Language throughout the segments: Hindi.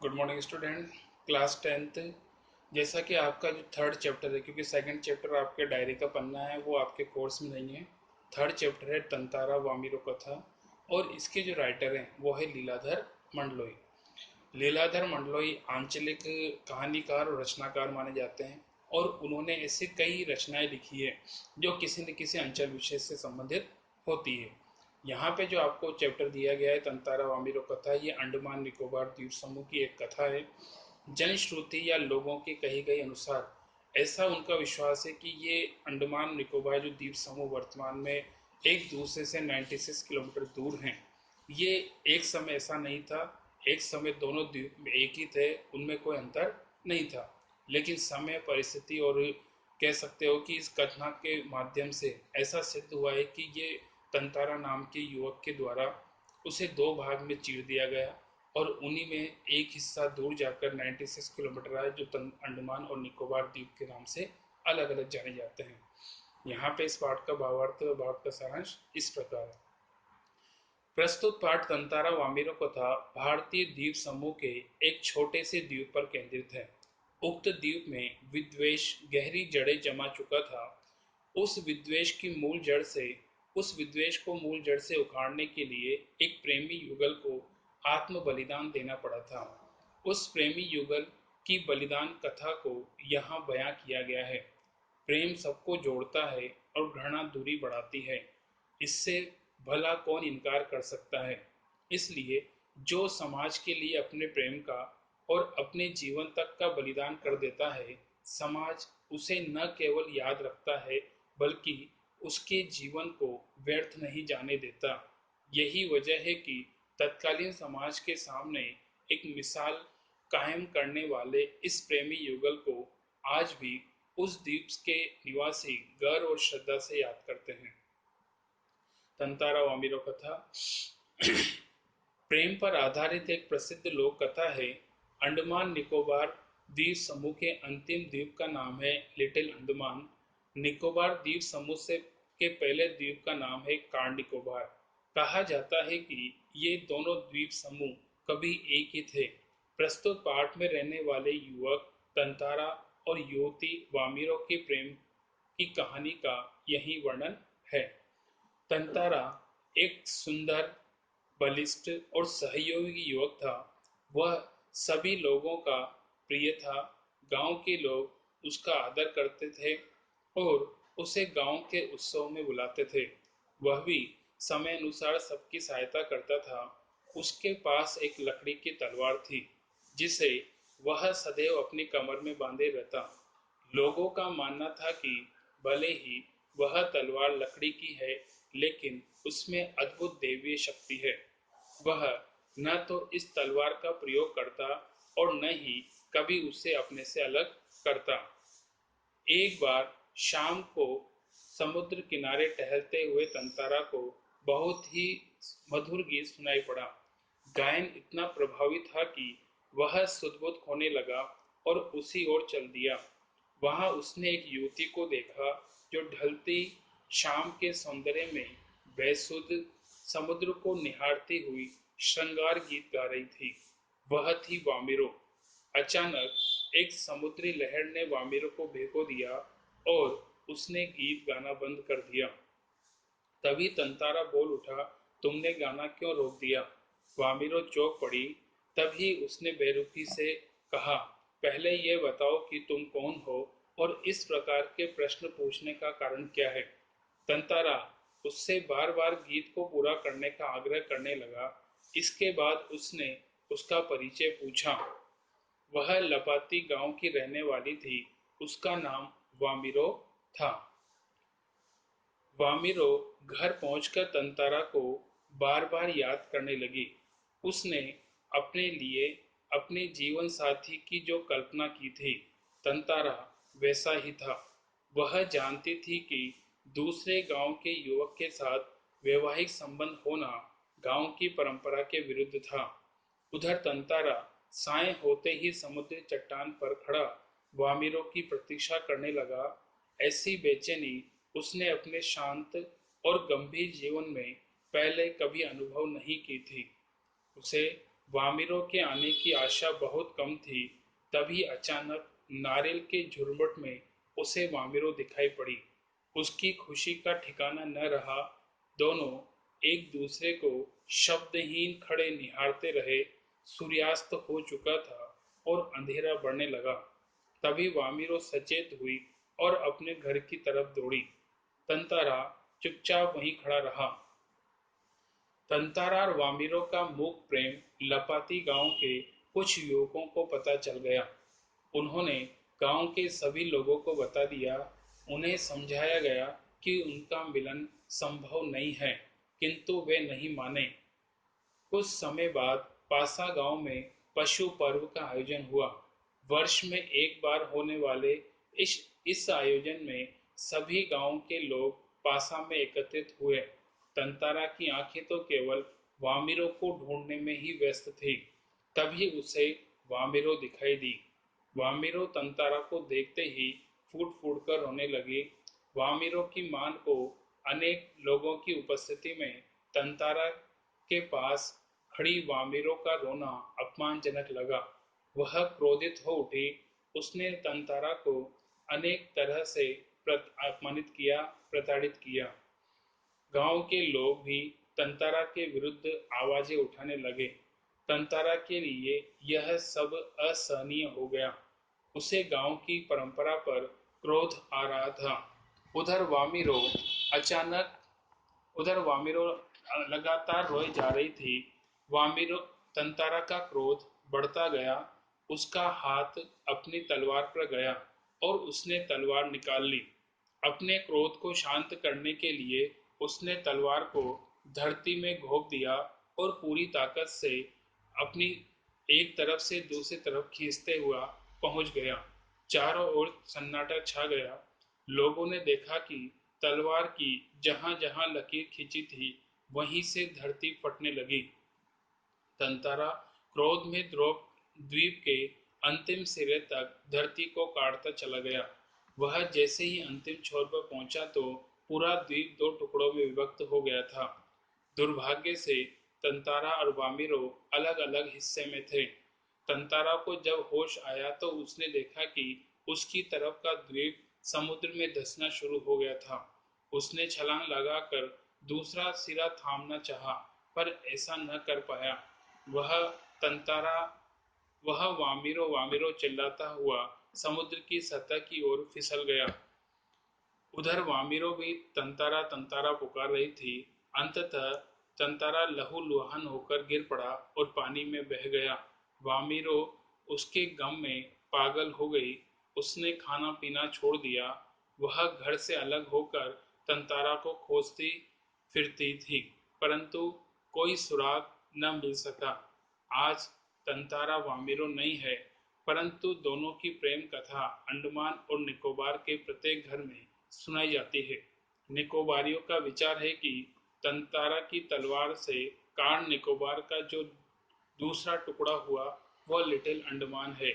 Good morning student. Class 10th। जैसा कि आपका जो थर्ड चैप्टर है, क्योंकि सेकंड चैप्टर आपके डायरी का पन्ना है वो आपके कोर्स में नहीं है। थर्ड चैप्टर है तंतारा वामिरो कथा, और इसके जो राइटर हैं वो है लीलाधर मंडलोई। लीलाधर मंडलोई आंचलिक कहानीकार और रचनाकार माने जाते हैं, और उन्होंने ऐसे कई रचनाएं लिखी है जो किसी न किसी अंचल विशेष से संबंधित होती है। यहाँ पे जो आपको चैप्टर दिया गया है तंतारा वामिरो कथा, ये अंडमान निकोबार द्वीप समूह की एक कथा है। जनश्रुति या लोगों की कही गई अनुसार ऐसा उनका विश्वास है कि ये अंडमान निकोबार जो द्वीप समूह वर्तमान में एक दूसरे से 96 किलोमीटर दूर हैं। ये एक समय ऐसा नहीं था, एक समय दोनों द्वीप एक ही थे, उनमें कोई अंतर नहीं था। लेकिन समय, परिस्थिति और कह सकते हो कि इस घटना के माध्यम से ऐसा सिद्ध हुआ है कि ये तंतारा नाम के युवक के द्वारा उसे दो भाग में चीर दिया गया, और उन्हीं में एक हिस्सा दूर जाकर 96 किलोमीटर है, जो अंडमान और निकोबार द्वीप के नाम से अलग अलग जाने जाते हैं। यहाँ पे इस पाठ का भावार्थ और भाव का सारांश इस प्रकार है। प्रस्तुत पाठ तंतारा वामिरो कथा भारतीय द्वीप समूह के एक छोटे से द्वीप पर केंद्रित है। उक्त द्वीप में विद्वेष गहरी जड़ें जमा चुका था। उस विद्वेष को मूल जड़ से उखाड़ने के लिए एक प्रेमी युगल को आत्म बलिदान देना पड़ा था। उस प्रेमी युगल की बलिदान कथा को यहाँ बयां किया गया है। प्रेम सबको जोड़ता है और घृणा दूरी बढ़ाती है, इससे भला कौन इनकार कर सकता है। इसलिए जो समाज के लिए अपने प्रेम का और अपने जीवन तक का बलिदान कर देता है, समाज उसे न केवल याद रखता है बल्कि उसके जीवन को व्यर्थ नहीं जाने देता। यही वजह है कि तत्कालीन समाज के सामने एक मिसाल कायम करने वाले इस प्रेमी युगल को आज भी उस द्वीप के निवासी गर्व और श्रद्धा से याद करते हैं। तंतारा वामिरो कथा प्रेम पर आधारित एक प्रसिद्ध लोक कथा है। अंडमान निकोबार द्वीप समूह के अंतिम द्वीप का नाम है लिटिल अंडमान। निकोबार द्वीप समूह से के पहले द्वीप का नाम है कार निकोबार। कहा जाता है कि ये दोनों द्वीप समूह कभी एक ही थे। प्रस्तुत पाठ में रहने वाले युवक तंतारा और युवती वामिरो के प्रेम की कहानी का यही वर्णन है। तंतारा एक सुंदर, बलिष्ठ और सहयोगी युवक था। वह सभी लोगों का प्रिय था। गांव के लोग उसका आदर करते थे और उसे गांव के उत्सव में बुलाते थे। वह भी समय अनुसार सबकी सहायता करता था। उसके पास एक लकड़ी की तलवार थी जिसे वह सदैव अपनी कमर में बांधे रहता। लोगों का मानना था कि भले ही वह तलवार लकड़ी की है, लेकिन उसमें अद्भुत दैवीय शक्ति है। वह न तो इस तलवार का प्रयोग करता और न ही कभी उसे अपने से अलग करता। एक बार शाम को समुद्र किनारे टहलते हुए तंतारा को बहुत ही मधुर गीत सुनाई पड़ा। गायन इतना प्रभावी था कि वह सुध-बुध खोने लगा और उसी ओर चल दिया। वहां उसने एक युवती को देखा जो ढलती शाम के सौंदर्य में बेसुध समुद्र को निहारती हुई श्रृंगार गीत गा रही थी। वह थी वामिरो। अचानक एक समुद्री लहर ने वामिरो को भिगो दिया और उसने गीत गाना बंद कर दिया। तभी तंतारा बोल उठा, तुमने गाना क्यों रोक दिया? वामिरो चौंक पड़ी। तभी उसने बेरुखी से कहा, पहले ये बताओ कि तुम कौन हो और इस प्रकार के प्रश्न पूछने का कारण क्या है? तंतारा उससे बार बार गीत को पूरा करने का आग्रह करने लगा। इसके बाद उसने उसका परिचय पूछा। वह लपाती गांव की रहने वाली थी। उसका नाम वामिरो था। वामिरो घर पहुंचकर तंतारा को बार बार याद करने लगी। उसने अपने लिए अपने जीवन साथी की जो कल्पना की थी, तंतारा वैसा ही था। वह जानती थी कि दूसरे गांव के युवक के साथ वैवाहिक संबंध होना गांव की परंपरा के विरुद्ध था। उधर तंतारा साय होते ही समुद्री चट्टान पर खड़ा वामिरो की प्रतीक्षा करने लगा। ऐसी बेचैनी उसने अपने शांत और गंभीर जीवन में पहले कभी अनुभव नहीं की थी। उसे वामिरों के आने की आशा बहुत कम थी। तभी अचानक नारियल के झुरमुट में उसे वामिरो दिखाई पड़ी। उसकी खुशी का ठिकाना न रहा। दोनों एक दूसरे को शब्दहीन खड़े निहारते रहे। सूर्यास्त हो चुका था और अंधेरा बढ़ने लगा। तभी वामिरो सचेत हुई और अपने घर की तरफ दौड़ी। तंतारा चुपचाप वहीं खड़ा रहा। तंतारा और वामिरो का मूक प्रेम लपाती गांव के कुछ युवकों को पता चल गया। उन्होंने गांव के सभी लोगों को बता दिया। उन्हें समझाया गया कि उनका मिलन संभव नहीं है, किंतु वे नहीं माने। कुछ समय बाद पासा गांव में पशु पर्व का आयोजन हुआ। वर्ष में एक बार होने वाले इस आयोजन में सभी गांव के लोग पासा में एकत्रित हुए। तंतारा की आंखें तो केवल वामिरो को ढूंढने में ही व्यस्त थी। तभी उसे वामिरो दिखाई दी। वामिरो तंतारा को देखते ही फूट फूट कर रोने लगी। वामिरो की मान को अनेक लोगों की उपस्थिति में तंतारा के पास खड़ी वामिरो का रोना अपमानजनक लगा। वह क्रोधित हो उठी। उसने तंतारा को अनेक तरह से अपमानित किया, प्रताड़ित किया। गांव के लोग भी तंतारा के विरुद्ध आवाजें उठाने लगे। तंतारा के लिए यह सब असहनीय हो गया। उसे गांव की परंपरा पर क्रोध आ रहा था। उधर वामिरो अचानक उधर वामिरो लगातार रोई जा रही थी। वामिरो तंतारा का क्रोध बढ़ता गया। उसका हाथ अपनी तलवार पर गया और उसने तलवार निकाल ली। अपने क्रोध को शांत करने के लिए उसने तलवार को धरती में घोंप दिया और पूरी ताकत से अपनी एक तरफ से दूसरी तरफ खींचते हुआ पहुंच गया। चारों ओर सन्नाटा छा गया। लोगों ने देखा कि तलवार की जहां जहां लकीर खींची थी, वहीं से धरती फटने लगी। तंतारा क्रोध में द्वीप के अंतिम सिरे तक धरती को काटता चला गया। वह जैसे ही अंतिम छोर पर पहुंचा तो पूरा द्वीप दो टुकड़ों में विभक्त हो गया था। दुर्भाग्य से तंतारा और वामिरो अलग अलग हिस्से में थे। तंतारा को जब होश आया तो उसने देखा कि उसकी तरफ का द्वीप समुद्र में धंसना शुरू हो गया था। उसने छलांग लगाकर दूसरा सिरा थामना चाहा, पर ऐसा न कर पाया। वह तंतारा वह वामिरो वामिरो चिल्लाता हुआ समुद्र की सतह की ओर फिसल गया। उधर वामिरो भी तंतारा तंतारा पुकार रही थी। अंततः तंतारा लहूलुहान होकर गिर पड़ा और पानी में बह गया। वामिरो उसके गम में पागल हो गई। उसने खाना पीना छोड़ दिया। वह घर से अलग होकर तंतारा को खोजती फिरती थी, परंतु कोई सुराग न मिल सका। आज तंतारा वामिरो नहीं है, परंतु दोनों की प्रेम कथा अंडमान और निकोबार के प्रत्येक घर में सुनाई जाती है। निकोबारियों का विचार है कि तंतारा की तलवार से कार निकोबार का जो दूसरा टुकड़ा हुआ वह लिटिल अंडमान है।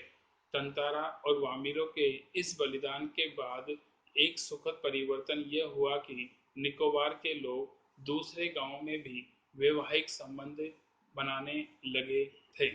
तंतारा और वामिरो के इस बलिदान के बाद एक सुखद परिवर्तन यह हुआ कि निकोबार के लोग दूसरे गांवों में भी वैवाहिक संबंध बनाने लगे थे।